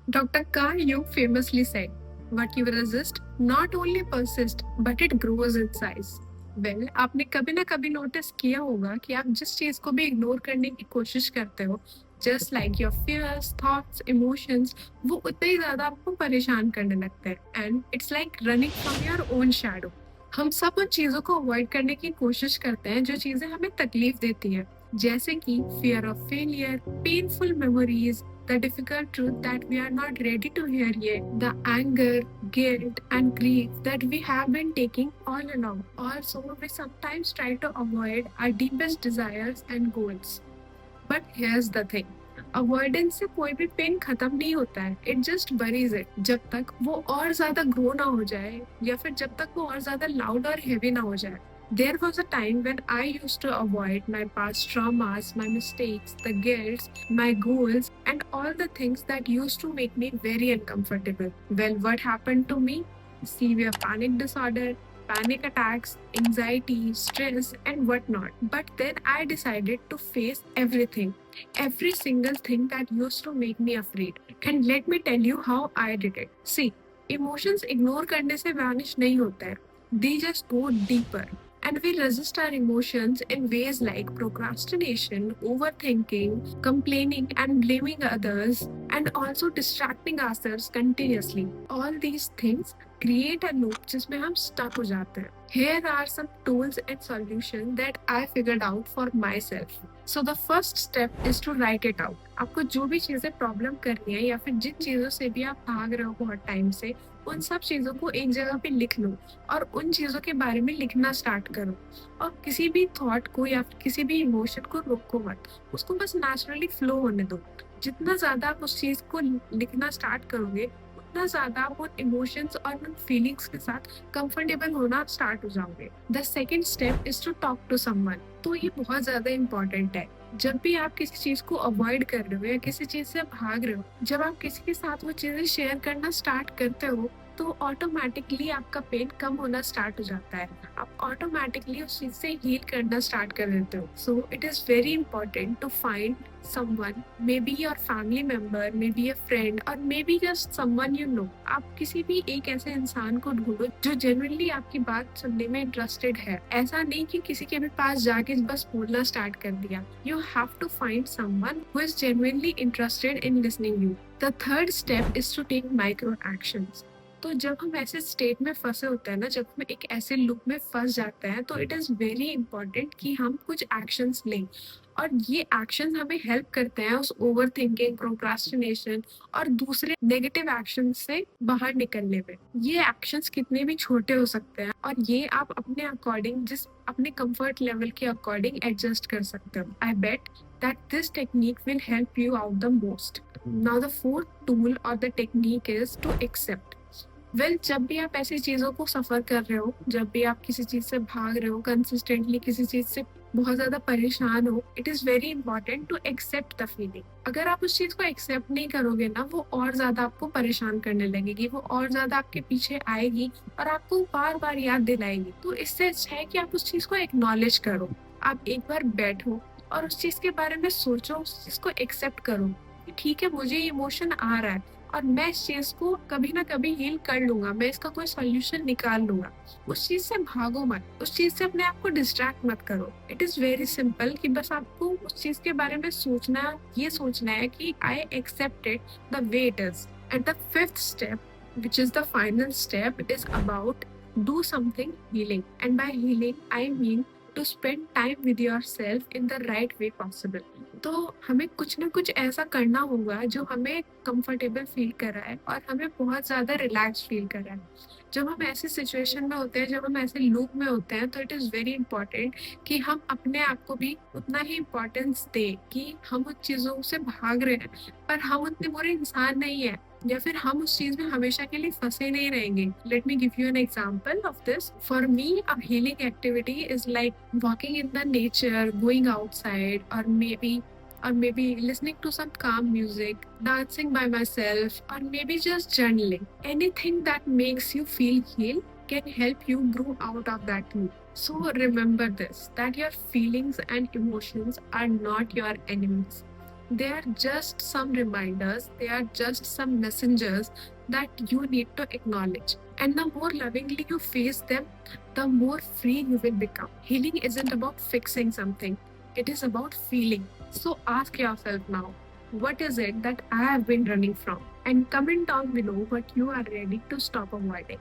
Dr. Carl Jung famously said, "What you resist not only persists, but it grows in size." Well, आपने कभी ना कभी notice किया होगा कि आप जिस चीज को भी इग्नोर करने की कोशिश करते हो, just like your fears, thoughts, emotions, वो उतना ही ज्यादा आपको परेशान करने लगते हैं and it's like running from your own shadow. हम सब उन चीजों को अवॉइड करने की कोशिश करते हैं जो चीजें हमें तकलीफ देती है, जैसे कि fear of failure, painful memories, the difficult truth that we are not ready to hear yet, the anger, guilt, and grief that we have been taking all along. Also, we sometimes try to avoid our deepest desires and goals. But here's the thing. Avoidance से कोई भी pen खत्म नहीं होता है, it just बरीज it जब तक वो और ज्यादा ग्रो ना हो जाए या फिर जब तक वो और ज्यादा लाउड और हेवी ना हो जाए। There was a time when I used to avoid my past traumas, my mistakes, the guilts, my goals, and all the things that used to make me very uncomfortable. Well, what happened to me? Severe panic disorder, panic attacks, anxiety, stress, and whatnot. But then I decided to face everything, every single thing that used to make me afraid. And let me tell you how I did it. See, emotions ignore करने से vanish नहीं होता है. They just go deeper. And we resist our emotions in ways like procrastination, overthinking, complaining and blaming others, and also distracting ourselves continuously. All these things create a loop जिसमें हम stuck हो जाते हैं. Here are some tools and solutions that I figured out for myself. So the first step is to write it out. आपको जो भी चीजें problem कर रही है या फिर जिन चीजों से भी आप भाग रहे हो बहुत टाइम से, उन सब चीजों को एक जगह पे लिख लो और उन चीजों के बारे में लिखना स्टार्ट करो। और किसी भी थॉट को या फिर किसी भी इमोशन को रोको मत, उसको बस नेचुरली फ्लो होने दो। जितना ज्यादा आप उस चीज को लिखना स्टार्ट करोगे, उतना ज्यादा आप उन इमोशंस और उन फीलिंग्स के साथ कंफर्टेबल होना स्टार्ट हो जाओगे। The second step is to talk to someone. तो ये बहुत ज्यादा इंपॉर्टेंट है। जब भी आप किसी चीज को अवॉइड कर रहे हो या किसी चीज से भाग रहे हो, जब आप किसी के साथ वो चीजें शेयर करना स्टार्ट करते हो, तो ऑटोमेटिकली आपका पेन कम होना स्टार्ट हो जाता है। आप ऑटोमेटिकली उस चीज से हील करना स्टार्ट कर देते हो। So it is very important to find someone, maybe your family member, maybe a friend, or maybe just someone you know. आप किसी भी एक ऐसे इंसान को ढूंढो जो जेन्युइनली आपकी बात सुनने में इंटरेस्टेड है। ऐसा नहीं कि किसी के भी पास जाके बस बोलना स्टार्ट कर दिया। You have to find someone who is genuinely interested in listening you. The third step is to take micro actions. तो जब हम ऐसे स्टेट में फंसे होते हैं ना, जब हम एक ऐसे लूप में फंस जाते हैं, तो इट इज वेरी इंपॉर्टेंट कि हम कुछ एक्शंस लें। और ये एक्शन हमें हेल्प करते हैं उस ओवर थिंकिंग, प्रोक्रास्टिनेशन और दूसरे नेगेटिव एक्शन से बाहर निकलने में। ये एक्शंस कितने भी छोटे हो सकते हैं और ये आप अपने अकॉर्डिंग, जिस अपने कंफर्ट लेवल के अकॉर्डिंग एडजस्ट कर सकते हो। आई बेट that this technique will help you out the most. Now the fourth tool or the technique is to accept. जब भी आप ऐसी चीजों को सफर कर रहे हो, जब भी आप किसी चीज से भाग रहे हो, कंसिस्टेंटली किसी चीज से बहुत ज्यादा परेशान हो, it is very important to accept the feeling. अगर आप उस चीज को एक्सेप्ट नहीं करोगे ना, वो और ज्यादा आपको परेशान करने लगेगी, वो और ज्यादा आपके पीछे आएगी और आपको बार बार याद दिलाएगी। तो इससे अच्छा है कि आप उस चीज को एक्नॉलेज करो। आप एक बार बैठो और उस चीज के बारे में सोचो, उस चीज को एक्सेप्ट करो कि ठीक है, मुझे इमोशन आ रहा है और मैं इस चीज को कभी ना कभी हील कर लूंगा, मैं इसका कोई सॉल्यूशन निकाल लूंगा। उस चीज से भागो मत, उस चीज से अपने आप को डिस्ट्रैक्ट मत करो। इट इज वेरी सिंपल कि बस आपको उस चीज के बारे में सोचना, ये सोचना है कि I accept it the way it is. And the fifth step, which is the final step, is about do something healing. And by healing, I mean to spend time with yourself in the right way possible. तो हमें कुछ ना कुछ ऐसा करना होगा जो हमें कंफर्टेबल फील कराए और हमें बहुत ज्यादा रिलैक्स फील कराए। जब हम ऐसी सिचुएशन में होते हैं, जब हम ऐसे लूप में होते हैं, तो इट इज वेरी इंपॉर्टेंट कि हम अपने आप को भी उतना ही इम्पोर्टेंस दें कि हम उन चीजों से भाग रहे हैं, पर हम उतने बुरे इंसान नहीं है, या फिर हम उस चीज में हमेशा के लिए फंसे नहीं रहेंगे। Let me give you an example of this. For me a healing activity is like walking in the nature, going outside, or maybe listening to some calm music, dancing by myself, or maybe just journaling. Anything that makes you feel healed can help you grow out of that loop. So remember this, that your feelings and emotions are not your enemies. They are just some reminders, they are just some messengers that you need to acknowledge. And the more lovingly you face them, the more free you will become. Healing isn't about fixing something, it is about feeling. So ask yourself now, what is it that I have been running from? And comment down below what you are ready to stop avoiding.